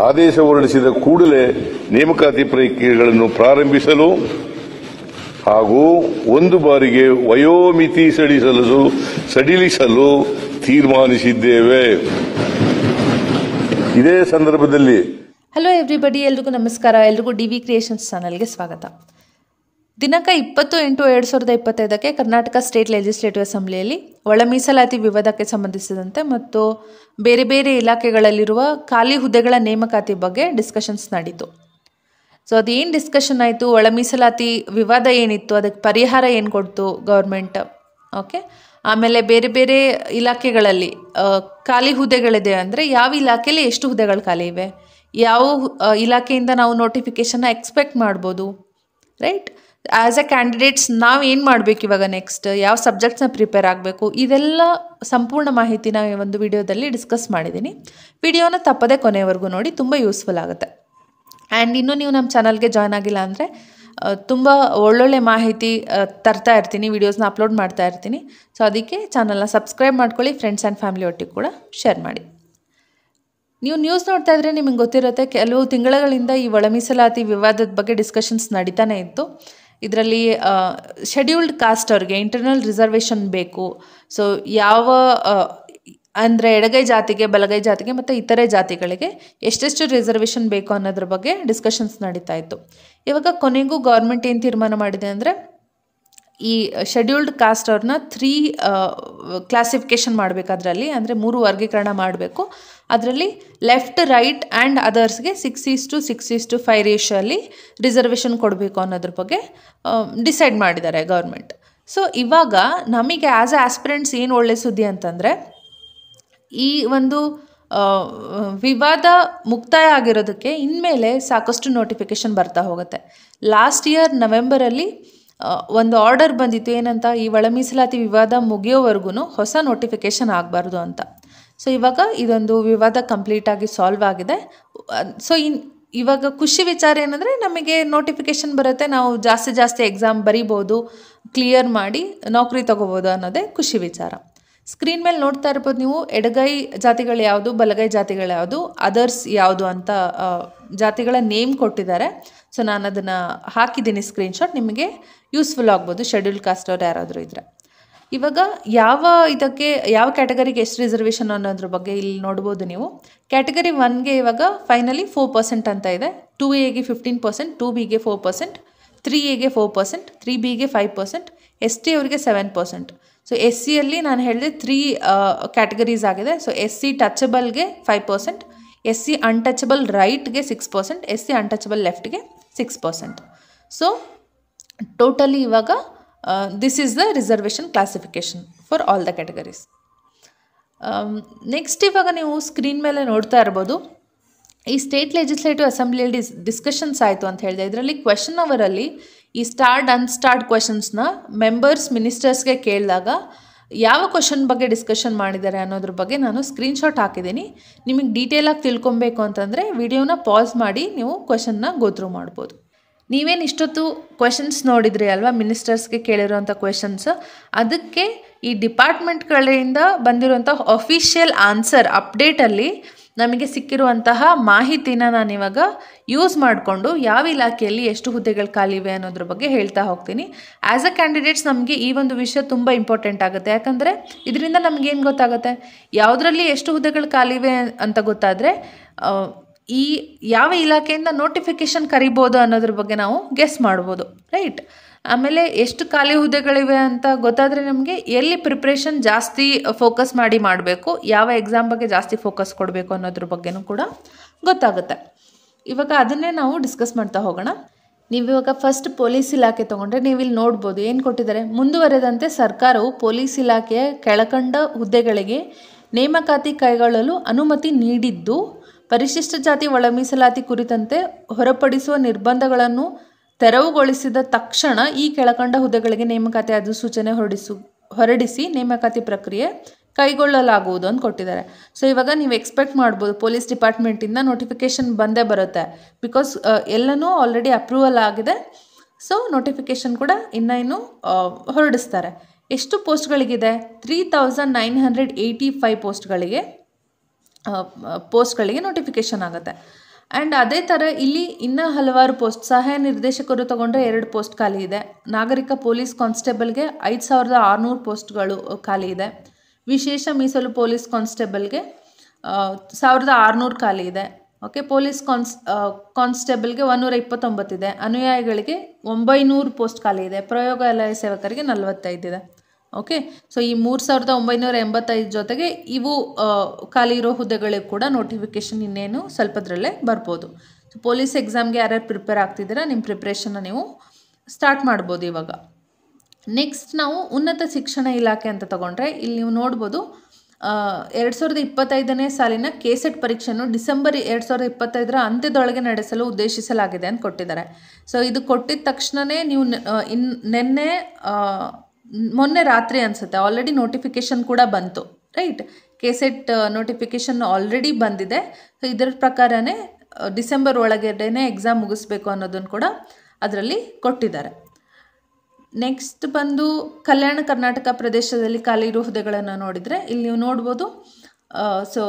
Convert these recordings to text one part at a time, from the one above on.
ಆದೇಶ ಹೊರಡಿಸಿದ ಕೂಡಲೇ ನೇಮಕಾತಿ ಪ್ರಕ್ರಿಯೆಗಳನ್ನು ಪ್ರಾರಂಭಿಸಲು ಹಾಗೂ ಒಂದು ಬಾರಿಗೆ ವಯೋಮಿತಿ ಸಡಿಲಿಸಲು ತೀರ್ಮಾನಿಸಿದ್ದೇವೆ. ಇದೇ ಸಂದರ್ಭದಲ್ಲಿ ಹಲೋ ಎವ್ರಿಬಡಿ, ಎಲ್ರಿಗೂ ನಮಸ್ಕಾರ. ಎಲ್ರಿಗೂ ಡಿವಿ ಕ್ರಿಯೇಷನ್ಸ್ ಚಾನಲ್ಗೆ ಸ್ವಾಗತ. ದಿನಾಂಕ 20/8/2025 ಕರ್ನಾಟಕ ಸ್ಟೇಟ್ ಲೆಜಿಸ್ಲೇಟಿವ್ ಅಸೆಂಬ್ಲಿಯಲ್ಲಿ ಒಳ ಮೀಸಲಾತಿ ವಿವಾದಕ್ಕೆ ಸಂಬಂಧಿಸಿದಂತೆ ಮತ್ತು ಬೇರೆ ಬೇರೆ ಇಲಾಖೆಗಳಲ್ಲಿರುವ ಖಾಲಿ ಹುದ್ದೆಗಳ ನೇಮಕಾತಿ ಬಗ್ಗೆ ಡಿಸ್ಕಷನ್ಸ್ ನಡೀತು. ಸೊ ಅದೇನು ಡಿಸ್ಕಷನ್ ಆಯಿತು, ಒಳ ಮೀಸಲಾತಿ ವಿವಾದ ಏನಿತ್ತು, ಅದಕ್ಕೆ ಪರಿಹಾರ ಏನು ಕೊಡ್ತು ಗೌರ್ಮೆಂಟ್, ಓಕೆ. ಆಮೇಲೆ ಬೇರೆ ಬೇರೆ ಇಲಾಖೆಗಳಲ್ಲಿ ಖಾಲಿ ಹುದ್ದೆಗಳಿದೆ ಅಂದರೆ ಯಾವ ಇಲಾಖೆಯಲ್ಲಿ ಎಷ್ಟು ಹುದ್ದೆಗಳು ಖಾಲಿ ಇವೆ, ಯಾವ ಇಲಾಖೆಯಿಂದ ನಾವು ನೋಟಿಫಿಕೇಷನ್ನ ಎಕ್ಸ್ಪೆಕ್ಟ್ ಮಾಡ್ಬೋದು, ರೈಟ್. ಆ್ಯಸ್ ಎ ಕ್ಯಾಂಡಿಡೇಟ್ಸ್ ನಾವು ಏನು ಮಾಡಬೇಕು, ಇವಾಗ ನೆಕ್ಸ್ಟ್ ಯಾವ ಸಬ್ಜೆಕ್ಟ್ಸ್ನ ಪ್ರಿಪೇರ್ ಆಗಬೇಕು, ಇದೆಲ್ಲ ಸಂಪೂರ್ಣ ಮಾಹಿತಿನ ಒಂದು ವಿಡಿಯೋದಲ್ಲಿ ಡಿಸ್ಕಸ್ ಮಾಡಿದ್ದೀನಿ. ವಿಡಿಯೋನ ತಪ್ಪದೇ ಕೊನೆಯವರೆಗೂ ನೋಡಿ, ತುಂಬ ಯೂಸ್ಫುಲ್ ಆಗುತ್ತೆ. ಆ್ಯಂಡ್ ಇನ್ನೂ ನೀವು ನಮ್ಮ ಚಾನಲ್ಗೆ ಜಾಯ್ನ್ ಆಗಿಲ್ಲ ಅಂದರೆ ತುಂಬ ಒಳ್ಳೊಳ್ಳೆ ಮಾಹಿತಿ ತರ್ತಾ ಇರ್ತೀನಿ, ವೀಡಿಯೋಸ್ನ ಅಪ್ಲೋಡ್ ಮಾಡ್ತಾ ಇರ್ತೀನಿ. ಸೊ ಅದಕ್ಕೆ ಚಾನಲ್ನ ಸಬ್ಸ್ಕ್ರೈಬ್ ಮಾಡ್ಕೊಳ್ಳಿ, ಫ್ರೆಂಡ್ಸ್ ಆ್ಯಂಡ್ ಫ್ಯಾಮಿಲಿ ಒಟ್ಟಿಗೆ ಕೂಡ ಶೇರ್ ಮಾಡಿ. ನೀವು ನ್ಯೂಸ್ ನೋಡ್ತಾ ಇದ್ರೆ ನಿಮಗೆ ಗೊತ್ತಿರುತ್ತೆ, ಕೆಲವು ತಿಂಗಳುಗಳಿಂದ ಈ ಒಳ ಮೀಸಲಾತಿ ವಿವಾದದ ಬಗ್ಗೆ ಡಿಸ್ಕಷನ್ಸ್ ನಡೀತಾನೆ ಇತ್ತು. ಇದರಲ್ಲಿ ಶೆಡ್ಯೂಲ್ಡ್ ಕಾಸ್ಟ್ ಅವ್ರಿಗೆ ಇಂಟರ್ನಲ್ ರಿಸರ್ವೇಷನ್ ಬೇಕು. ಸೊ ಯಾವ ಅಂದರೆ ಎಡಗೈ ಜಾತಿಗೆ, ಬಲಗೈ ಜಾತಿಗೆ ಮತ್ತು ಇತರೆ ಜಾತಿಗಳಿಗೆ ಎಷ್ಟೆಷ್ಟು ರಿಸರ್ವೇಷನ್ ಬೇಕು ಅನ್ನೋದ್ರ ಬಗ್ಗೆ ಡಿಸ್ಕಷನ್ಸ್ ನಡೀತಾ ಇತ್ತು. ಇವಾಗ ಕೊನೆಗೂ ಗೌರ್ಮೆಂಟ್ ಏನು ತೀರ್ಮಾನ ಮಾಡಿದೆ ಅಂದರೆ, ಈ ಶೆಡ್ಯೂಲ್ಡ್ ಕಾಸ್ಟ್ ಅವ್ರನ್ನ 3 ಕ್ಲಾಸಿಫಿಕೇಷನ್ ಮಾಡಬೇಕು. ಅದರಲ್ಲಿ ಅಂದರೆ 3 ವರ್ಗೀಕರಣ ಮಾಡಬೇಕು. ಅದರಲ್ಲಿ ಲೆಫ್ಟ್, ರೈಟ್ ಆ್ಯಂಡ್ ಅದರ್ಸ್ಗೆ 6:6:5 ರೇಷಿಯೋಲ್ಲಿ ರಿಸರ್ವೇಷನ್ ಕೊಡಬೇಕು ಅನ್ನೋದ್ರ ಬಗ್ಗೆ ಡಿಸೈಡ್ ಮಾಡಿದ್ದಾರೆ ಗೌರ್ಮೆಂಟ್. ಸೊ ಇವಾಗ ನಮಗೆ ಆ್ಯಸ್ ಎ ಆಸ್ಪಿರೆಂಟ್ಸ್ ಏನು ಒಳ್ಳೆ ಸುದ್ದಿ ಅಂತಂದರೆ, ಈ ಒಂದು ವಿವಾದ ಮುಕ್ತಾಯ ಆಗಿರೋದಕ್ಕೆ ಇನ್ಮೇಲೆ ಸಾಕಷ್ಟು ನೋಟಿಫಿಕೇಷನ್ ಬರ್ತಾ ಹೋಗುತ್ತೆ. ಲಾಸ್ಟ್ ಇಯರ್ ನವೆಂಬರಲ್ಲಿ ಒಂದು ಆರ್ಡರ್ ಬಂದಿತ್ತು, ಏನಂತ, ಈ ಒಳ ಮೀಸಲಾತಿ ವಿವಾದ ಮುಗಿಯೋವರೆಗೂ ಹೊಸ ನೋಟಿಫಿಕೇಷನ್ ಆಗಬಾರ್ದು ಅಂತ. ಸೊ ಇವಾಗ ಇದೊಂದು ವಿವಾದ ಕಂಪ್ಲೀಟಾಗಿ ಸಾಲ್ವ್ ಆಗಿದೆ. ಸೊ ಇವಾಗ ಖುಷಿ ವಿಚಾರ ಏನಂದರೆ, ನಮಗೆ ನೋಟಿಫಿಕೇಷನ್ ಬರುತ್ತೆ, ನಾವು ಜಾಸ್ತಿ ಎಕ್ಸಾಮ್ ಬರಿಬೋದು, ಕ್ಲಿಯರ್ ಮಾಡಿ ನೌಕರಿ ತೊಗೋಬೋದು ಅನ್ನೋದೇ ಖುಷಿ ವಿಚಾರ. ಸ್ಕ್ರೀನ್ ಮೇಲೆ ನೋಡ್ತಾ ಇರ್ಬೋದು ನೀವು, ಎಡಗೈ ಜಾತಿಗಳು ಯಾವುದು, ಬಲಗೈ ಜಾತಿಗಳು ಯಾವುದು, ಅದರ್ಸ್ ಯಾವುದು ಅಂತ ಜಾತಿಗಳ ನೇಮ್ ಕೊಟ್ಟಿದ್ದಾರೆ. ಸೊ ನಾನು ಅದನ್ನು ಹಾಕಿದ್ದೀನಿ ಸ್ಕ್ರೀನ್ಶಾಟ್, ನಿಮಗೆ ಯೂಸ್ಫುಲ್ ಆಗ್ಬೋದು ಶೆಡ್ಯೂಲ್ ಕಾಸ್ಟ್ ಅವ್ರು ಯಾರಾದರೂ ಇದ್ದರೆ. ಇವಾಗ ಇದಕ್ಕೆ ಯಾವ ಕ್ಯಾಟಗರಿಗೆ ಎಷ್ಟು ರಿಸರ್ವೇಷನ್ ಅನ್ನೋದ್ರ ಬಗ್ಗೆ ಇಲ್ಲಿ ನೋಡ್ಬೋದು ನೀವು. ಕ್ಯಾಟಗರಿ 1ಗೆ ಇವಾಗ ಫೈನಲಿ 4% ಅಂತ ಇದೆ. 2Aಗೆ 15%, 2Bಗೆ 4%, 3Aಗೆ 4%, 3Bಗೆ 5%, ST ಅವರಿಗೆ 7%. ಸೊ SCಯಲ್ಲಿ ನಾನು ಹೇಳಿದೆ 3 ಕ್ಯಾಟಗರೀಸ್ ಆಗಿದೆ. ಸೊ SC ಟಚಬಲ್ಗೆ 5%, SC ಅನ್ಟಚಬಲ್ ರೈಟ್ಗೆ 6%, SC ಅನ್ಟಚಬಲ್ ಲೆಫ್ಟ್ಗೆ 6%. ಸೊ ಟೋಟಲಿ ಇವಾಗ this is the reservation classification for all the categories. Next ಇವಾಗ ನೀವು ಸ್ಕ್ರೀನ್ ಮೇಲೆ ನೋಡ್ತಾ ಇರ್ಬೋದು, ಈ ಸ್ಟೇಟ್ ಲೆಜಿಸ್ಲೇಟಿವ್ ಅಸೆಂಬ್ಲಿಯಲ್ಲಿ ಡಿಸ್ಕಷನ್ಸ್ ಆಯಿತು ಅಂತ ಹೇಳಿದೆ. ಇದರಲ್ಲಿ ಕ್ವೆಶನ್ ಅವರಲ್ಲಿ ಈ ಸ್ಟಾರ್ಡ್ ಅನ್ಸ್ಟಾರ್ಡ್ ಕ್ವೆಶನ್ಸ್ನ ಮೆಂಬರ್ಸ್ ಮಿನಿಸ್ಟರ್ಸ್ಗೆ ಕೇಳಿದಾಗ ಯಾವ ಕ್ವೆಶನ್ ಬಗ್ಗೆ ಡಿಸ್ಕಷನ್ ಮಾಡಿದ್ದಾರೆ ಅನ್ನೋದ್ರ ಬಗ್ಗೆ ನಾನು ಸ್ಕ್ರೀನ್ಶಾಟ್ ಹಾಕಿದ್ದೀನಿ. ನಿಮಗೆ ಡೀಟೇಲಾಗಿ ತಿಳ್ಕೊಬೇಕು ಅಂತಂದರೆ ವಿಡಿಯೋನ ಪಾಸ್ ಮಾಡಿ ನೀವು ಕ್ವೆಶನ್ನ ಗೋತ್ರೂ ಮಾಡ್ಬೋದು. ನೀವೇನು ಇಷ್ಟೊತ್ತು ಕ್ವೆಶನ್ಸ್ ನೋಡಿದ್ರಿ ಅಲ್ವಾ, ಮಿನಿಸ್ಟರ್ಸ್ಗೆ ಕೇಳಿರೋಂಥ ಕ್ವೆಶನ್ಸ್, ಅದಕ್ಕೆ ಈ ಡಿಪಾರ್ಟ್ಮೆಂಟ್ಗಳಿಂದ ಬಂದಿರುವಂಥ ಅಫಿಷಿಯಲ್ ಆನ್ಸರ್ ಅಪ್ಡೇಟಲ್ಲಿ ನಮಗೆ ಸಿಕ್ಕಿರುವಂತಹ ಮಾಹಿತಿನ ನಾನಿವಾಗ ಯೂಸ್ ಮಾಡಿಕೊಂಡು ಯಾವ ಇಲಾಖೆಯಲ್ಲಿ ಎಷ್ಟು ಹುದ್ದೆಗಳು ಖಾಲಿವೆ ಅನ್ನೋದ್ರ ಬಗ್ಗೆ ಹೇಳ್ತಾ ಹೋಗ್ತೀನಿ. ಆ್ಯಸ್ ಅ ಕ್ಯಾಂಡಿಡೇಟ್ಸ್ ನಮಗೆ ಈ ಒಂದು ವಿಷಯ ತುಂಬ ಇಂಪಾರ್ಟೆಂಟ್ ಆಗುತ್ತೆ. ಯಾಕಂದರೆ ಇದರಿಂದ ನಮಗೇನು ಗೊತ್ತಾಗುತ್ತೆ, ಯಾವುದರಲ್ಲಿ ಎಷ್ಟು ಹುದ್ದೆಗಳು ಖಾಲಿವೆ ಅಂತ ಗೊತ್ತಾದರೆ ಈ ಯಾವ ಇಲಾಖೆಯಿಂದ ನೋಟಿಫಿಕೇಷನ್ ಕರಿಬೋದು ಅನ್ನೋದ್ರ ಬಗ್ಗೆ ನಾವು ಗೆಸ್ ಮಾಡ್ಬೋದು, ರೈಟ್. ಆಮೇಲೆ ಎಷ್ಟು ಖಾಲಿ ಹುದ್ದೆಗಳಿವೆ ಅಂತ ಗೊತ್ತಾದರೆ ನಮಗೆ ಎಲ್ಲಿ ಪ್ರಿಪ್ರೇಷನ್ ಜಾಸ್ತಿ ಫೋಕಸ್ ಮಾಡಿ ಮಾಡಬೇಕು, ಯಾವ ಎಕ್ಸಾಮ್ ಬಗ್ಗೆ ಜಾಸ್ತಿ ಫೋಕಸ್ ಕೊಡಬೇಕು ಅನ್ನೋದ್ರ ಬಗ್ಗೆನೂ ಕೂಡ ಗೊತ್ತಾಗುತ್ತೆ. ಇವಾಗ ಅದನ್ನೇ ನಾವು ಡಿಸ್ಕಸ್ ಮಾಡ್ತಾ ಹೋಗೋಣ. ನೀವಿವಾಗ ಫಸ್ಟ್ ಪೊಲೀಸ್ ಇಲಾಖೆ ತೊಗೊಂಡ್ರೆ ನೀವಿಲ್ಲಿ ನೋಡ್ಬೋದು ಏನು ಕೊಟ್ಟಿದ್ದಾರೆ. ಮುಂದುವರೆದಂತೆ ಸರ್ಕಾರವು ಪೊಲೀಸ್ ಇಲಾಖೆಯ ಕೆಳಕಂಡ ಹುದ್ದೆಗಳಿಗೆ ನೇಮಕಾತಿ ಕೈಗೊಳ್ಳಲು ಅನುಮತಿ ನೀಡಿದ್ದು, ಪರಿಶಿಷ್ಟ ಜಾತಿ ಒಳ ಮೀಸಲಾತಿ ಕುರಿತಂತೆ ಹೊರಪಡಿಸುವ ನಿರ್ಬಂಧಗಳನ್ನು ತೆರವುಗೊಳಿಸಿದ ತಕ್ಷಣ ಈ ಕೆಳಕಂಡ ಹುದ್ದೆಗಳಿಗೆ ನೇಮಕಾತಿ ಅಧಿಸೂಚನೆ ಹೊರಡಿಸಿ ನೇಮಕಾತಿ ಪ್ರಕ್ರಿಯೆ ಕೈಗೊಳ್ಳಲಾಗುವುದು ಅಂತ ಕೊಟ್ಟಿದ್ದಾರೆ. ಸೊ ಇವಾಗ ನೀವು ಎಕ್ಸ್ಪೆಕ್ಟ್ ಮಾಡ್ಬೋದು ಪೊಲೀಸ್ ಡಿಪಾರ್ಟ್ಮೆಂಟಿಂದ ನೋಟಿಫಿಕೇಷನ್ ಬಂದೇ ಬರುತ್ತೆ, ಬಿಕಾಸ್ ಎಲ್ಲನೂ ಆಲ್ರೆಡಿ ಅಪ್ರೂವಲ್ ಆಗಿದೆ. ಸೊ ನೋಟಿಫಿಕೇಷನ್ ಕೂಡ ಇನ್ನೂ ಹೊರಡಿಸ್ತಾರೆ. ಎಷ್ಟು ಪೋಸ್ಟ್ಗಳಿಗಿದೆ? 3985 ಪೋಸ್ಟ್ಗಳಿಗೆ ಪೋಸ್ಟ್ಗಳಿಗೆ ನೋಟಿಫಿಕೇಷನ್ ಆಗುತ್ತೆ. ಆ್ಯಂಡ್ ಅದೇ ಥರ ಇಲ್ಲಿ ಇನ್ನೂ ಹಲವಾರು ಪೋಸ್ಟ್, ಸಹಾಯ ನಿರ್ದೇಶಕರು ತಗೊಂಡ್ರೆ 2 ಪೋಸ್ಟ್ ಖಾಲಿ ಇದೆ. ನಾಗರಿಕ ಪೊಲೀಸ್ ಕಾನ್ಸ್ಟೇಬಲ್ಗೆ 5600 ಪೋಸ್ಟ್ಗಳು ಖಾಲಿ ಇದೆ. ವಿಶೇಷ ಮೀಸಲು ಪೊಲೀಸ್ ಕಾನ್ಸ್ಟೇಬಲ್ಗೆ 1600 ಖಾಲಿ ಇದೆ. ಓಕೆ, ಪೊಲೀಸ್ ಕಾನ್ಸ್ಟೇಬಲ್ಗೆ 129 ಇದೆ. ಅನುಯಾಯಿಗಳಿಗೆ 900 ಪೋಸ್ಟ್ ಖಾಲಿ ಇದೆ. ಪ್ರಯೋಗಾಲಯ ಸೇವಕರಿಗೆ 45 ಇದೆ. ಓಕೆ, ಸೊ ಈ 3985 ಜೊತೆಗೆ ಇವು ಖಾಲಿ ಇರೋ ಹುದ್ದೆಗಳಿಗೆ ಕೂಡ ನೋಟಿಫಿಕೇಷನ್ ಇನ್ನೇನು ಸ್ವಲ್ಪದ್ರಲ್ಲೇ ಬರ್ಬೋದು. ಸೊ ಪೊಲೀಸ್ ಎಕ್ಸಾಮ್ಗೆ ಯಾರ್ಯಾರು ಪ್ರಿಪೇರ್ ಆಗ್ತಿದ್ದೀರಾ, ನಿಮ್ಮ ಪ್ರಿಪ್ರೇಷನ್ನ ನೀವು ಸ್ಟಾರ್ಟ್ ಮಾಡ್ಬೋದು ಇವಾಗ. ನೆಕ್ಸ್ಟ್ ನಾವು ಉನ್ನತ ಶಿಕ್ಷಣ ಇಲಾಖೆ ಅಂತ ತಗೊಂಡ್ರೆ ಇಲ್ಲಿ ನೀವು ನೋಡ್ಬೋದು 2025ನೇ ಸಾಲಿನ ಕೆಸೆಟ್ ಪರೀಕ್ಷೆಯನ್ನು ಡಿಸೆಂಬರ್ 2025ರ ಅಂತ್ಯದೊಳಗೆ ನಡೆಸಲು ಉದ್ದೇಶಿಸಲಾಗಿದೆ ಅಂತ ಕೊಟ್ಟಿದ್ದಾರೆ. ಸೊ ಇದು ಕೊಟ್ಟಿದ ತಕ್ಷಣವೇ ನೀವು ಮೊನ್ನೆ ರಾತ್ರಿ ಅನಿಸುತ್ತೆ ಆಲ್ರೆಡಿ ನೋಟಿಫಿಕೇಷನ್ ಕೂಡ ಬಂತು, ರೈಟ್? ಕೆಸೆಟ್ ನೋಟಿಫಿಕೇಷನ್ ಆಲ್ರೆಡಿ ಬಂದಿದೆ. ಸೊ ಇದರ ಪ್ರಕಾರನೇ ಡಿಸೆಂಬರ್ ಒಳಗಡೆನೇ ಎಕ್ಸಾಮ್ ಮುಗಿಸ್ಬೇಕು ಅನ್ನೋದನ್ನು ಕೂಡ ಅದರಲ್ಲಿ ಕೊಟ್ಟಿದ್ದಾರೆ. ನೆಕ್ಸ್ಟ್ ಬಂದು ಕಲ್ಯಾಣ ಕರ್ನಾಟಕ ಪ್ರದೇಶದಲ್ಲಿ ಖಾಲಿ ಇರೋ ಹುದ್ದೆಗಳನ್ನು ನೋಡಿದರೆ ಇಲ್ಲಿ ನೀವು ನೋಡ್ಬೋದು. ಸೊ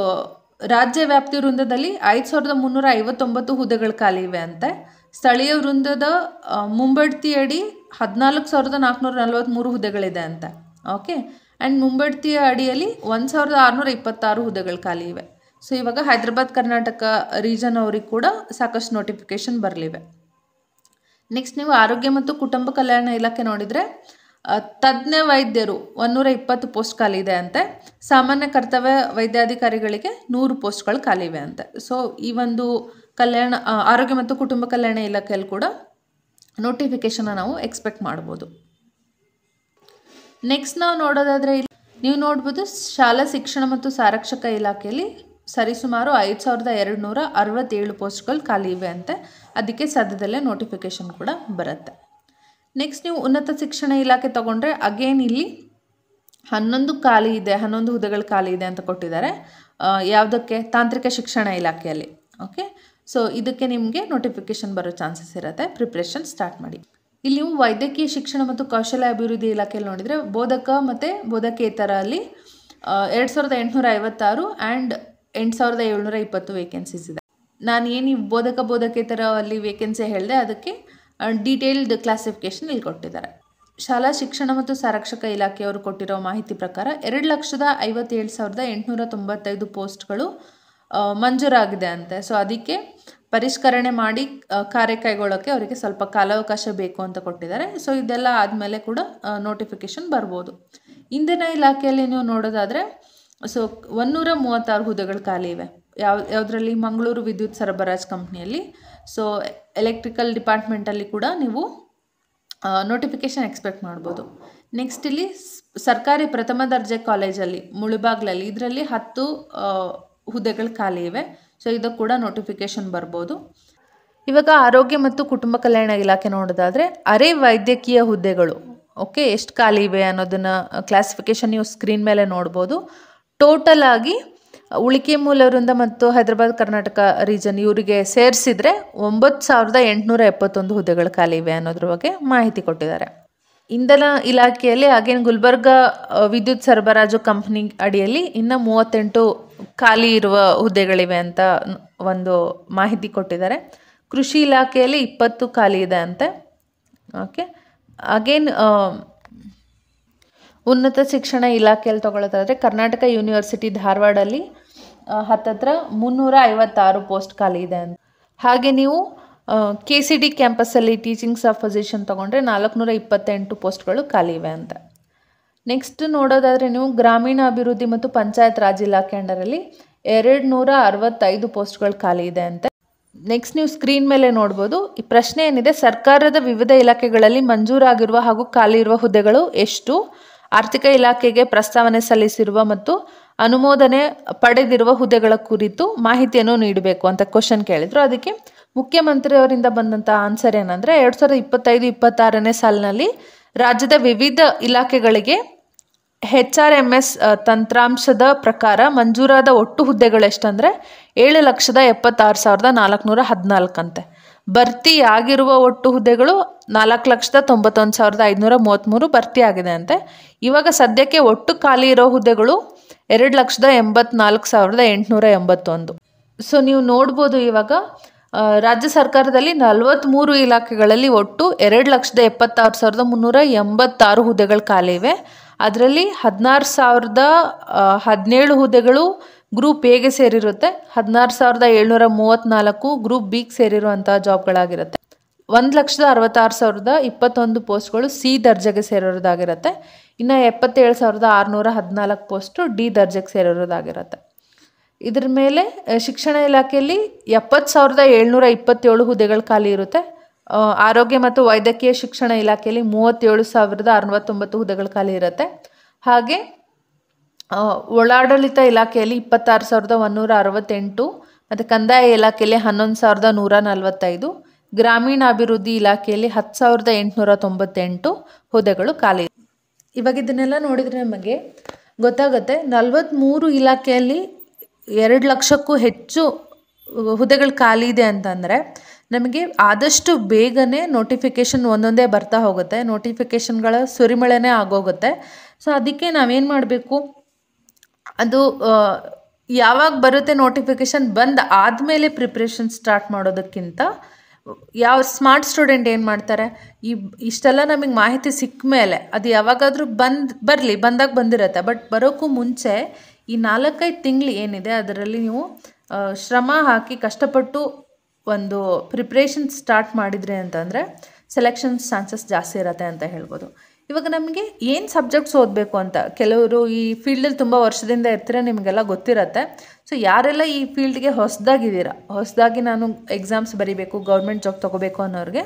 ರಾಜ್ಯ ವ್ಯಾಪ್ತಿ ವೃಂದದಲ್ಲಿ 5359 ಹುದ್ದೆಗಳು ಖಾಲಿ ಇವೆ ಅಂತೆ. ಸ್ಥಳೀಯ ವೃಂದದ ಮುಂಬಡ್ತಿಯಡಿ 14443 ಹುದ್ದೆಗಳಿದೆ ಅಂತೆ. ಓಕೆ, ಆ್ಯಂಡ್ ಮುಂಬಡ್ತಿಯ ಅಡಿಯಲ್ಲಿ 1626 ಹುದ್ದೆಗಳು ಖಾಲಿ ಇವೆ. ಸೊ ಇವಾಗ ಹೈದರಾಬಾದ್ ಕರ್ನಾಟಕ ರೀಜನ್ ಅವ್ರಿಗೆ ಕೂಡ ಸಾಕಷ್ಟು ನೋಟಿಫಿಕೇಷನ್ ಬರಲಿವೆ. ನೆಕ್ಸ್ಟ್ ನೀವು ಆರೋಗ್ಯ ಮತ್ತು ಕುಟುಂಬ ಕಲ್ಯಾಣ ಇಲಾಖೆ ನೋಡಿದರೆ ತಜ್ಞ ವೈದ್ಯರು 120 ಪೋಸ್ಟ್ ಖಾಲಿ ಇದೆ ಅಂತೆ. ಸಾಮಾನ್ಯ ಕರ್ತವ್ಯ ವೈದ್ಯಾಧಿಕಾರಿಗಳಿಗೆ 100 ಪೋಸ್ಟ್ಗಳು ಖಾಲಿ ಇವೆ ಅಂತೆ. ಸೊ ಈ ಒಂದು ಆರೋಗ್ಯ ಮತ್ತು ಕುಟುಂಬ ಕಲ್ಯಾಣ ಇಲಾಖೆಯಲ್ಲಿ ಕೂಡ ನೋಟಿಫಿಕೇಷನ್ನ ನಾವು ಎಕ್ಸ್ಪೆಕ್ಟ್ ಮಾಡ್ಬೋದು. ನೆಕ್ಸ್ಟ್ ನಾವು ನೋಡೋದಾದರೆ ನೀವು ನೋಡ್ಬೋದು ಶಾಲಾ ಶಿಕ್ಷಣ ಮತ್ತು ಸಾರಕ್ಷಕ ಇಲಾಖೆಯಲ್ಲಿ ಸರಿಸುಮಾರು 5267 ಪೋಸ್ಟ್ಗಳು ಖಾಲಿ ಇವೆ ಅಂತೆ. ಅದಕ್ಕೆ ಸದ್ಯದಲ್ಲೇ ನೋಟಿಫಿಕೇಷನ್ ಕೂಡ ಬರುತ್ತೆ. ನೆಕ್ಸ್ಟ್ ನೀವು ಉನ್ನತ ಶಿಕ್ಷಣ ಇಲಾಖೆ ತಗೊಂಡ್ರೆ ಅಗೇನ್ ಇಲ್ಲಿ 11 ಹುದ್ದೆಗಳು ಖಾಲಿ ಇದೆ ಅಂತ ಕೊಟ್ಟಿದ್ದಾರೆ. ಯಾವುದಕ್ಕೆ? ತಾಂತ್ರಿಕ ಶಿಕ್ಷಣ ಇಲಾಖೆಯಲ್ಲಿ. ಓಕೆ, ಸೊ ಇದಕ್ಕೆ ನಿಮಗೆ ನೋಟಿಫಿಕೇಷನ್ ಬರೋ ಚಾನ್ಸಸ್ ಇರುತ್ತೆ. ಪ್ರಿಪ್ರೇಷನ್ ಸ್ಟಾರ್ಟ್ ಮಾಡಿ. ಇಲ್ಲಿ ನೀವು ವೈದ್ಯಕೀಯ ಶಿಕ್ಷಣ ಮತ್ತು ಕೌಶಲ್ಯ ಅಭಿವೃದ್ಧಿ ಇಲಾಖೆಯಲ್ಲಿ ನೋಡಿದರೆ ಬೋಧಕ ಮತ್ತು ಬೋಧಕೇತರ ಅಲ್ಲಿ 2856 ಆ್ಯಂಡ್ 8720 ವೇಕೆನ್ಸೀಸ್ ಇದೆ. ನಾನು ಏನು ಬೋಧಕೇತರ ಅಲ್ಲಿ ವೇಕೆನ್ಸಿ ಹೇಳಿದೆ ಅದಕ್ಕೆ ಡೀಟೇಲ್ಡ್ ಕ್ಲಾಸಿಫಿಕೇಷನ್ ಇಲ್ಲಿ ಕೊಟ್ಟಿದ್ದಾರೆ. ಶಾಲಾ ಶಿಕ್ಷಣ ಮತ್ತು ಸಾರಕ್ಷಕ ಇಲಾಖೆಯವರು ಕೊಟ್ಟಿರೋ ಮಾಹಿತಿ ಪ್ರಕಾರ 2,57,895 ಪೋಸ್ಟ್ಗಳು ಮಂಜೂರಾಗಿದೆ ಅಂತೆ. ಸೊ ಅದಕ್ಕೆ ಪರಿಷ್ಕರಣೆ ಮಾಡಿ ಕಾರ್ಯ ಕೈಗೊಳ್ಳೋಕ್ಕೆ ಅವರಿಗೆ ಸ್ವಲ್ಪ ಕಾಲಾವಕಾಶ ಬೇಕು ಅಂತ ಕೊಟ್ಟಿದ್ದಾರೆ. ಸೊ ಇದೆಲ್ಲ ಆದಮೇಲೆ ಕೂಡ ನೋಟಿಫಿಕೇಷನ್ ಬರ್ಬೋದು. ಇಂಧನ ಇಲಾಖೆಯಲ್ಲಿ ನೀವು ನೋಡೋದಾದರೆ ಸೊ 136 ಹುದ್ದೆಗಳು ಖಾಲಿ ಇವೆ. ಯಾವುದರಲ್ಲಿ? ಮಂಗಳೂರು ವಿದ್ಯುತ್ ಸರಬರಾಜು ಕಂಪ್ನಿಯಲ್ಲಿ. ಸೊ ಎಲೆಕ್ಟ್ರಿಕಲ್ ಡಿಪಾರ್ಟ್ಮೆಂಟಲ್ಲಿ ಕೂಡ ನೀವು ನೋಟಿಫಿಕೇಷನ್ ಎಕ್ಸ್ಪೆಕ್ಟ್ ಮಾಡ್ಬೋದು. ನೆಕ್ಸ್ಟ್ ಇಲ್ಲಿ ಸರ್ಕಾರಿ ಪ್ರಥಮ ದರ್ಜೆ ಕಾಲೇಜಲ್ಲಿ ಮುಳುಬಾಗ್ಲಲ್ಲಿ ಇದರಲ್ಲಿ 10 ಹುದ್ದೆಗಳು ಖಾಲಿ ಇವೆ. ಸೊ ಇದಕ್ಕೆ ಕೂಡ ನೋಟಿಫಿಕೇಷನ್ ಬರ್ಬೋದು. ಇವಾಗ ಆರೋಗ್ಯ ಮತ್ತು ಕುಟುಂಬ ಕಲ್ಯಾಣ ಇಲಾಖೆ ನೋಡೋದಾದರೆ ಅರೆ ವೈದ್ಯಕೀಯ ಹುದ್ದೆಗಳು ಓಕೆ ಎಷ್ಟು ಖಾಲಿ ಇವೆ ಅನ್ನೋದನ್ನು ಕ್ಲಾಸಿಫಿಕೇಷನ್ ನೀವು ಸ್ಕ್ರೀನ್ ಮೇಲೆ ನೋಡ್ಬೋದು. ಟೋಟಲ್ ಆಗಿ ಉಳಿಕೆ ಮೂಲ ವೃಂದ ಮತ್ತು ಹೈದರಾಬಾದ್ ಕರ್ನಾಟಕ ರೀಜನ್ ಇವರಿಗೆ ಸೇರಿಸಿದರೆ 9871 ಹುದ್ದೆಗಳು ಖಾಲಿ ಇವೆ ಅನ್ನೋದ್ರ ಬಗ್ಗೆ ಮಾಹಿತಿ ಕೊಟ್ಟಿದ್ದಾರೆ. ಇಂಧನ ಇಲಾಖೆಯಲ್ಲಿ ಹಾಗೇನು ಗುಲ್ಬರ್ಗ ವಿದ್ಯುತ್ ಸರಬರಾಜು ಕಂಪ್ನಿ ಅಡಿಯಲ್ಲಿ ಇನ್ನು 38 ಖಾಲಿ ಇರುವ ಹುದ್ದೆಗಳಿವೆ ಅಂತ ಒಂದು ಮಾಹಿತಿ ಕೊಟ್ಟಿದ್ದಾರೆ. ಕೃಷಿ ಇಲಾಖೆಯಲ್ಲಿ 20 ಖಾಲಿ ಇದೆ ಅಂತೆ. ಓಕೆ, ಅಗೇನ್ ಉನ್ನತ ಶಿಕ್ಷಣ ಇಲಾಖೆಯಲ್ಲಿ ತಗೊಳ್ಳೋದಾದರೆ ಕರ್ನಾಟಕ ಯೂನಿವರ್ಸಿಟಿ ಧಾರವಾಡಲ್ಲಿ ಹತ್ತತ್ರ 356 ಪೋಸ್ಟ್ ಖಾಲಿ ಇದೆ ಅಂತ. ಹಾಗೆ ನೀವು KCD ಕ್ಯಾಂಪಸ್ಸಲ್ಲಿ ಟೀಚಿಂಗ್ ಸ್ಟಾಫ್ ಪೊಸಿಷನ್ ತೊಗೊಂಡ್ರೆ 428 ಪೋಸ್ಟ್ಗಳು ಖಾಲಿ ಇವೆ ಅಂತ. ನೆಕ್ಸ್ಟ್ ನೋಡೋದಾದರೆ ನೀವು ಗ್ರಾಮೀಣ ಅಭಿವೃದ್ಧಿ ಮತ್ತು ಪಂಚಾಯತ್ ರಾಜ್ ಇಲಾಖೆ ಅಂಡರಲ್ಲಿ 265 ಪೋಸ್ಟ್ಗಳು ಖಾಲಿ ಇದೆ ಅಂತೆ. ನೆಕ್ಸ್ಟ್ ನೀವು ಸ್ಕ್ರೀನ್ ಮೇಲೆ ನೋಡ್ಬೋದು. ಈ ಪ್ರಶ್ನೆ ಏನಿದೆ, ಸರ್ಕಾರದ ವಿವಿಧ ಇಲಾಖೆಗಳಲ್ಲಿ ಮಂಜೂರಾಗಿರುವ ಹಾಗೂ ಖಾಲಿ ಇರುವ ಹುದ್ದೆಗಳು ಎಷ್ಟು, ಆರ್ಥಿಕ ಇಲಾಖೆಗೆ ಪ್ರಸ್ತಾವನೆ ಸಲ್ಲಿಸಿರುವ ಮತ್ತು ಅನುಮೋದನೆ ಪಡೆದಿರುವ ಹುದ್ದೆಗಳ ಕುರಿತು ಮಾಹಿತಿಯನ್ನು ನೀಡಬೇಕು ಅಂತ ಕ್ವಶನ್ ಕೇಳಿದ್ರು. ಅದಕ್ಕೆ ಮುಖ್ಯಮಂತ್ರಿಯವರಿಂದ ಬಂದಂಥ ಆನ್ಸರ್ ಏನಂದರೆ 2025-26ನೇ ಸಾಲಿನಲ್ಲಿ ರಾಜ್ಯದ ವಿವಿಧ ಇಲಾಖೆಗಳಿಗೆ HRMS ತಂತ್ರಾಂಶದ ಪ್ರಕಾರ ಮಂಜೂರಾದ ಒಟ್ಟು ಹುದ್ದೆಗಳು ಎಷ್ಟಂದರೆ 7,76,414 ಅಂತೆ. ಭರ್ತಿಯಾಗಿರುವ ಒಟ್ಟು ಹುದ್ದೆಗಳು 4,91,533 ಭರ್ತಿಯಾಗಿದೆ ಅಂತೆ. ಇವಾಗ ಸದ್ಯಕ್ಕೆ ಒಟ್ಟು ಖಾಲಿ ಇರೋ ಹುದ್ದೆಗಳು 2,84,881. ಸೊ ನೀವು ನೋಡ್ಬೋದು ಇವಾಗ ರಾಜ್ಯ ಸರ್ಕಾರದಲ್ಲಿ 43 ಇಲಾಖೆಗಳಲ್ಲಿ ಒಟ್ಟು 2,76,386 ಹುದ್ದೆಗಳು ಖಾಲಿ ಇವೆ. ಅದರಲ್ಲಿ 16,017 ಹುದ್ದೆಗಳು ಗ್ರೂಪ್ ಎಗೆ ಸೇರಿರುತ್ತೆ, 16,734 ಗ್ರೂಪ್ ಬಿಗೆ ಸೇರಿರುವಂತಹ ಜಾಬ್ಗಳಾಗಿರುತ್ತೆ. 1,66,021 ಪೋಸ್ಟ್ಗಳು ಸಿ ದರ್ಜೆಗೆ ಸೇರಿರೋದಾಗಿರುತ್ತೆ. ಇನ್ನು 77,614 ಪೋಸ್ಟು ಡಿ ದರ್ಜೆಗೆ ಸೇರಿರೋದಾಗಿರುತ್ತೆ. ಇದ್ರ ಮೇಲೆ ಶಿಕ್ಷಣ ಇಲಾಖೆಯಲ್ಲಿ 70,727 ಹುದ್ದೆಗಳು ಖಾಲಿ ಇರುತ್ತೆ. ಆರೋಗ್ಯ ಮತ್ತು ವೈದ್ಯಕೀಯ ಶಿಕ್ಷಣ ಇಲಾಖೆಯಲ್ಲಿ 37,069 ಹುದ್ದೆಗಳು ಖಾಲಿ ಇರುತ್ತೆ. ಹಾಗೆ ಒಳಾಡಳಿತ ಇಲಾಖೆಯಲ್ಲಿ 26,168 ಮತ್ತು ಕಂದಾಯ ಇಲಾಖೆಯಲ್ಲಿ 11,145, ಗ್ರಾಮೀಣಾಭಿವೃದ್ಧಿ ಇಲಾಖೆಯಲ್ಲಿ 10,898 ಹುದ್ದೆಗಳು ಖಾಲಿ. ಇವಾಗ ಇದನ್ನೆಲ್ಲ ನೋಡಿದರೆ ನಮಗೆ ಗೊತ್ತಾಗುತ್ತೆ 43 ಇಲಾಖೆಯಲ್ಲಿ 2 ಲಕ್ಷಕ್ಕೂ ಹೆಚ್ಚು ಹುದ್ದೆಗಳು ಖಾಲಿ ಇದೆ ಅಂತಂದರೆ ನಮಗೆ ಆದಷ್ಟು ಬೇಗನೆ ನೋಟಿಫಿಕೇಷನ್ ಒಂದೊಂದೇ ಬರ್ತಾ ಹೋಗುತ್ತೆ, ನೋಟಿಫಿಕೇಷನ್ಗಳ ಸುರಿಮಳೆನೇ ಆಗೋಗುತ್ತೆ. ಸೊ ಅದಕ್ಕೆ ನಾವೇನು ಮಾಡಬೇಕು, ಅದು ಯಾವಾಗ ಬರುತ್ತೆ ನೋಟಿಫಿಕೇಷನ್ ಬಂದು ಆದಮೇಲೆ ಪ್ರಿಪ್ರೇಷನ್ ಸ್ಟಾರ್ಟ್ ಮಾಡೋದಕ್ಕಿಂತ ಯಾವ ಸ್ಮಾರ್ಟ್ ಸ್ಟೂಡೆಂಟ್ ಏನು ಮಾಡ್ತಾರೆ, ಇಷ್ಟೆಲ್ಲ ನಮಗೆ ಮಾಹಿತಿ ಸಿಕ್ಕ ಮೇಲೆ ಅದು ಯಾವಾಗಾದರೂ ಬಂದಾಗ ಬಂದಿರುತ್ತೆ. ಬಟ್ ಬರೋಕ್ಕೂ ಮುಂಚೆ ಈ 4-5 ತಿಂಗಳು ಏನಿದೆ ಅದರಲ್ಲಿ ನೀವು ಶ್ರಮ ಹಾಕಿ ಕಷ್ಟಪಟ್ಟು ಒಂದು ಪ್ರಿಪ್ರೇಷನ್ ಸ್ಟಾರ್ಟ್ ಮಾಡಿದ್ರಿ ಅಂತಂದರೆ ಸೆಲೆಕ್ಷನ್ ಚಾನ್ಸಸ್ ಜಾಸ್ತಿ ಇರುತ್ತೆ ಅಂತ ಹೇಳ್ಬೋದು. ಇವಾಗ ನಮಗೆ ಏನು ಸಬ್ಜೆಕ್ಟ್ಸ್ ಓದಬೇಕು ಅಂತ, ಕೆಲವರು ಈ ಫೀಲ್ಡಲ್ಲಿ ತುಂಬ ವರ್ಷದಿಂದ ಇರ್ತೀರ, ನಿಮಗೆಲ್ಲ ಗೊತ್ತಿರುತ್ತೆ. ಸೊ ಯಾರೆಲ್ಲ ಈ ಫೀಲ್ಡ್ಗೆ ಹೊಸದಾಗಿ ನಾನು ಎಕ್ಸಾಮ್ಸ್ ಬರೀಬೇಕು, ಗೌರ್ಮೆಂಟ್ ಜಾಬ್ ತೊಗೋಬೇಕು ಅನ್ನೋರಿಗೆ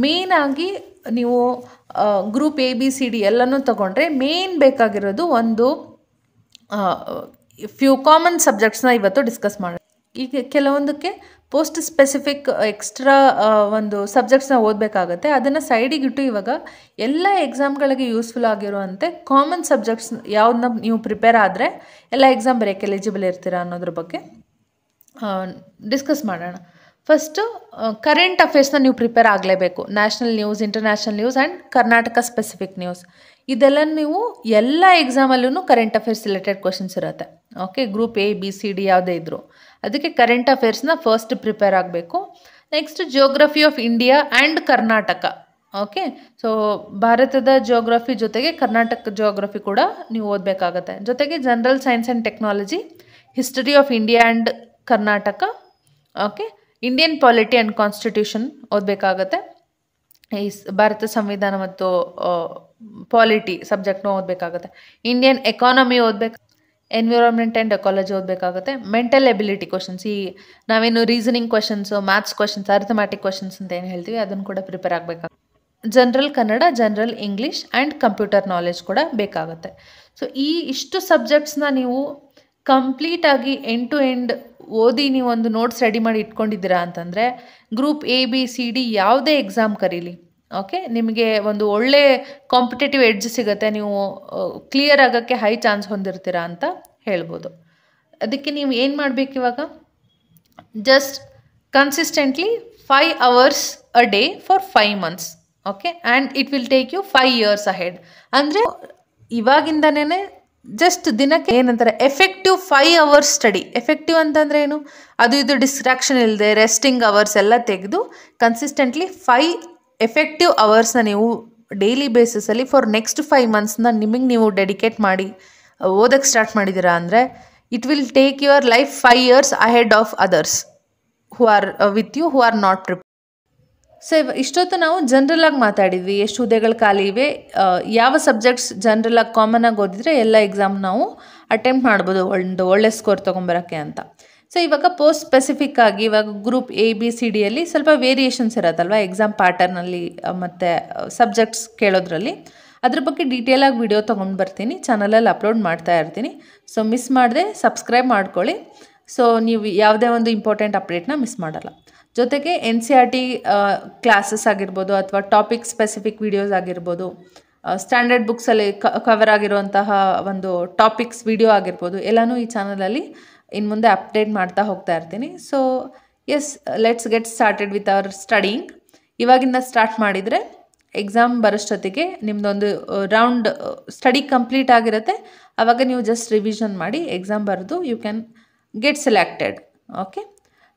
ಮೇಯ್ನಾಗಿ ನೀವು ಗ್ರೂಪ್ ABCD ಎಲ್ಲನೂ ತೊಗೊಂಡ್ರೆ ಮೇನ್ ಬೇಕಾಗಿರೋದು ಒಂದು ಫ್ಯೂ ಕಾಮನ್ ಸಬ್ಜೆಕ್ಟ್ಸ್ನ ಇವತ್ತು ಡಿಸ್ಕಸ್ ಮಾಡೋಣ. ಈಗ ಕೆಲವೊಂದಕ್ಕೆ ಪೋಸ್ಟ್ ಸ್ಪೆಸಿಫಿಕ್ ಎಕ್ಸ್ಟ್ರಾ ಒಂದು ಸಬ್ಜೆಕ್ಟ್ಸ್ನ ಓದಬೇಕಾಗತ್ತೆ. ಅದನ್ನು ಸೈಡಿಗಿಟ್ಟು ಇವಾಗ ಎಲ್ಲ ಎಕ್ಸಾಮ್ಗಳಿಗೆ ಯೂಸ್ಫುಲ್ ಆಗಿರುವಂತೆ ಕಾಮನ್ ಸಬ್ಜೆಕ್ಟ್ಸ್ ಯಾವ್ದನ್ನ ನೀವು ಪ್ರಿಪೇರ್ ಆದರೆ ಎಲ್ಲ ಎಕ್ಸಾಮ್ ಬರೆಯೋಕ್ಕೆ ಎಲಿಜಿಬಲ್ ಇರ್ತೀರಾ ಅನ್ನೋದ್ರ ಬಗ್ಗೆ ಡಿಸ್ಕಸ್ ಮಾಡೋಣ. ಫಸ್ಟು ಕರೆಂಟ್ ಅಫೇರ್ಸ್ನ ನೀವು ಪ್ರಿಪೇರ್ ಆಗಲೇಬೇಕು. National news, international news and Karnataka specific news ಇದೆಲ್ಲ ನೀವು ಎಲ್ಲ ಎಕ್ಸಾಮಲ್ಲೂ ಕರೆಂಟ್ ಅಫೇರ್ಸ್ ರಿಲೇಟೆಡ್ ಕ್ವಶನ್ಸ್ ಇರುತ್ತೆ. ಓಕೆ, ಗ್ರೂಪ್ ABCD ಯಾವುದೇ ಇದ್ದರು ಅದಕ್ಕೆ ಕರೆಂಟ್ ಅಫೇರ್ಸ್ನ ಫಸ್ಟ್ ಪ್ರಿಪೇರ್ ಆಗಬೇಕು. Next geography of India and Karnataka. Okay, so ಭಾರತದ ಜಿಯೋಗ್ರಫಿ ಜೊತೆಗೆ ಕರ್ನಾಟಕ ಜಿಯೋಗ್ರಫಿ ಕೂಡ ನೀವು ಓದಬೇಕಾಗತ್ತೆ. ಜೊತೆಗೆ general science and technology, history of India and Karnataka, okay, Indian polity and constitution ಓದಬೇಕಾಗತ್ತೆ. ಈ ಭಾರತ ಸಂವಿಧಾನ ಮತ್ತು ಪಾಲಿಟಿ ಸಬ್ಜೆಕ್ಟ್ನ ಓದಬೇಕಾಗುತ್ತೆ. ಇಂಡಿಯನ್ ಎಕಾನಮಿ ಓದಬೇಕು, ಎನ್ವಿರಾನ್ಮೆಂಟ್ ಆ್ಯಂಡ್ ಎಕಾಲಜಿ ಓದಬೇಕಾಗುತ್ತೆ. ಮೆಂಟಲ್ ಎಬಿಲಿಟಿ ಕ್ವಶನ್ಸ್, ಈ ನಾವೇನು reasoning questions, maths questions, arithmetic questions ಅಂತ ಏನು ಹೇಳ್ತೀವಿ ಅದನ್ನು ಕೂಡ ಪ್ರಿಪೇರ್ ಆಗಬೇಕಾಗುತ್ತೆ. General Kannada, general English and computer knowledge ಕೂಡ ಬೇಕಾಗುತ್ತೆ. ಸೊ ಇಷ್ಟು ಸಬ್ಜೆಕ್ಟ್ಸ್ನ ನೀವು ಕಂಪ್ಲೀಟಾಗಿ ಎಂಡ್ ಟು ಎಂಡ್ ಓದಿ ನೀವು ಒಂದು ನೋಟ್ಸ್ ರೆಡಿ ಮಾಡಿ ಇಟ್ಕೊಂಡಿದ್ದೀರಾ ಅಂತಂದರೆ ಗ್ರೂಪ್ ABCD ಯಾವುದೇ ಎಕ್ಸಾಮ್ ಕರೀಲಿ, ಓಕೆ, ನಿಮಗೆ ಒಂದು ಒಳ್ಳೆ ಕಾಂಪಿಟೇಟಿವ್ ಎಡ್ಜ್ ಸಿಗುತ್ತೆ. ನೀವು ಕ್ಲಿಯರ್ ಆಗೋಕ್ಕೆ ಹೈ ಚಾನ್ಸ್ ಹೊಂದಿರ್ತೀರಾ ಅಂತ ಹೇಳ್ಬೋದು. ಅದಕ್ಕೆ ನೀವು ಏನು ಮಾಡಬೇಕು ಇವಾಗ, just consistently 5 hours a day for 5 months, okay, and it will take you 5 years ahead. ಅಂದರೆ ಇವಾಗಿಂದನೇ ಜಸ್ಟ್ ದಿನಕ್ಕೆ ಏನಂತಾರೆ ಎಫೆಕ್ಟಿವ್ 5 hours ಸ್ಟಡಿ. ಎಫೆಕ್ಟಿವ್ ಅಂತಂದರೆ ಏನು, ಅದು ಇದು ಡಿಸ್ಟ್ರಾಕ್ಷನ್ ಇಲ್ಲದೆ ರೆಸ್ಟಿಂಗ್ ಅವರ್ಸ್ ಎಲ್ಲ ತೆಗೆದು ಕನ್ಸಿಸ್ಟೆಂಟ್ಲಿ 5 ಎಫೆಕ್ಟಿವ್ ಅವರ್ಸ್ನ ನೀವು ಡೈಲಿ ಬೇಸಿಸಲ್ಲಿ ಫಾರ್ ನೆಕ್ಸ್ಟ್ 5 monthsನ ನಿಮಗೆ ನೀವು ಡೆಡಿಕೇಟ್ ಮಾಡಿ ಓದಕ್ಕೆ ಸ್ಟಾರ್ಟ್ ಮಾಡಿದ್ದೀರಾ ಅಂದರೆ it will take your life 5 years ahead of others who are with you, who are not prepared. So ಇಷ್ಟೊತ್ತು ನಾವು ಜನರಲಾಗಿ ಮಾತಾಡಿದ್ವಿ, ಎಷ್ಟು ಹುದ್ದೆಗಳು ಖಾಲಿ ಇವೆ, ಯಾವ ಸಬ್ಜೆಕ್ಟ್ಸ್ ಜನರಲಾಗಿ ಕಾಮನಾಗಿ ಓದಿದರೆ ಎಲ್ಲ ಎಕ್ಸಾಮ್ ನಾವು ಅಟೆಂಪ್ಟ್ ಮಾಡ್ಬೋದು ಒಂದು ಒಳ್ಳೆ ಸ್ಕೋರ್ ತೊಗೊಂಬರೋಕ್ಕೆ ಅಂತ. ಸೊ ಇವಾಗ ಪೋಸ್ಟ್ ಸ್ಪೆಸಿಫಿಕ್ ಆಗಿ ಇವಾಗ ಗ್ರೂಪ್ ABCDಯಲ್ಲಿ ಸ್ವಲ್ಪ ವೇರಿಯೇಷನ್ಸ್ ಇರತ್ತಲ್ವ ಎಕ್ಸಾಮ್ ಪ್ಯಾಟರ್ನಲ್ಲಿ ಮತ್ತು ಸಬ್ಜೆಕ್ಟ್ಸ್ ಕೇಳೋದ್ರಲ್ಲಿ. ಅದ್ರ ಬಗ್ಗೆ ಡೀಟೇಲಾಗಿ ವಿಡಿಯೋ ತೊಗೊಂಡು ಬರ್ತೀನಿ, ಚಾನಲಲ್ಲಿ ಅಪ್ಲೋಡ್ ಮಾಡ್ತಾ ಇರ್ತೀನಿ. ಸೊ ಮಿಸ್ ಮಾಡದೆ ಸಬ್ಸ್ಕ್ರೈಬ್ ಮಾಡ್ಕೊಳ್ಳಿ. ಸೊ ನೀವು ಯಾವುದೇ ಒಂದು ಇಂಪಾರ್ಟೆಂಟ್ ಅಪ್ಡೇಟ್ನ ಮಿಸ್ ಮಾಡಲ್ಲ. ಜೊತೆಗೆ NCERT ಕ್ಲಾಸಸ್ ಆಗಿರ್ಬೋದು ಅಥವಾ ಟಾಪಿಕ್ ಸ್ಪೆಸಿಫಿಕ್ ವಿಡಿಯೋಸ್ ಆಗಿರ್ಬೋದು, ಸ್ಟ್ಯಾಂಡರ್ಡ್ ಬುಕ್ಸಲ್ಲಿ ಕವರ್ ಆಗಿರುವಂತಹ ಒಂದು ಟಾಪಿಕ್ಸ್ ವಿಡಿಯೋ ಆಗಿರ್ಬೋದು, ಎಲ್ಲನೂ ಈ ಚಾನಲಲ್ಲಿ ಇನ್ನು ಮುಂದೆ ಅಪ್ಡೇಟ್ ಮಾಡ್ತಾ ಹೋಗ್ತಾ ಇರ್ತೀನಿ. So yes, let's get started with our studying. ಇವಾಗಿಂದ ಸ್ಟಾರ್ಟ್ ಮಾಡಿದರೆ ಎಕ್ಸಾಮ್ ಬರೋಷ್ಟೊತ್ತಿಗೆ ನಿಮ್ಮದೊಂದು ರೌಂಡ್ ಸ್ಟಡಿ ಕಂಪ್ಲೀಟ್ ಆಗಿರುತ್ತೆ. ಆವಾಗ ನೀವು ಜಸ್ಟ್ ರಿವಿಷನ್ ಮಾಡಿ ಎಕ್ಸಾಮ್ ಬರೆದು you can get selected. Okay,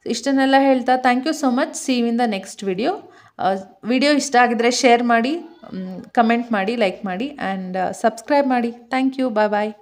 ಇಷ್ಟನ್ನೆಲ್ಲ ಹೇಳ್ತಾ thank you so much. See you in the next video ಇಷ್ಟ ಆಗಿದ್ರೆ ಶೇರ್ ಮಾಡಿ, ಕಮೆಂಟ್ ಮಾಡಿ, ಲೈಕ್ ಮಾಡಿ ಆ್ಯಂಡ್ ಸಬ್ಸ್ಕ್ರೈಬ್ ಮಾಡಿ. Thank you. Bye bye.